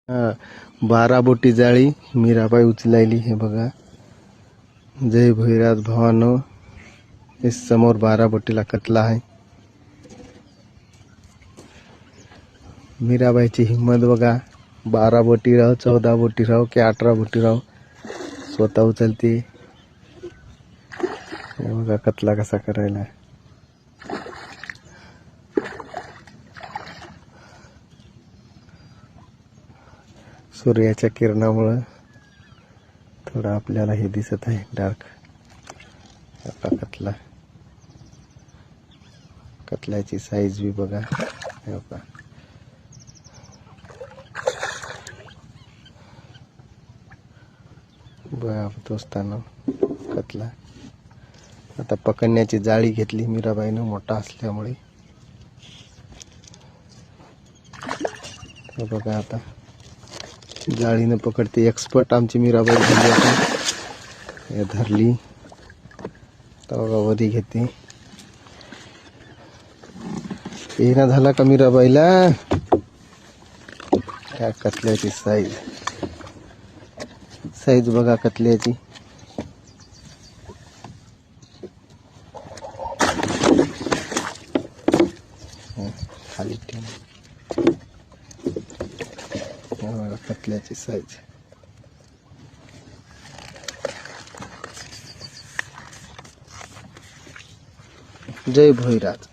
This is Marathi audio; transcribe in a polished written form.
12 बोटी जाळी मीराबाई उचलायली. हे बघा, जय भैरनाथ भावानो. हे समोर 12 बोटीला कतला आहे. मीराबाईची हिम्मत बघा. 12 बोटी राहो, 14 बोटी राहो की 18 बोटी राहो, स्वतः उचलते. हे बघा कतला कसा करायला. सूर्याच्या किरणामुळे थोडं आपल्याला हे दिसत आहे डार्क. आता कतला, कतल्याची साईज बी बघा. हे बघा, बघा दोस्तांनो कतला. आता पकडण्याची जाळी घेतली मीराबाईनं मोठा असल्यामुळे. हे बघा आता जाळीनं पकडते. एक्सपर्ट आमची मीराबाई झाली. आता हे धरली तर बघा वधी घेते. येणं झाला का मीराबाईला. त्या कतल्याची साईज, साईज बघा कतल्याची. खाली बघा कतल्याची साईज. जय भैरनाथ.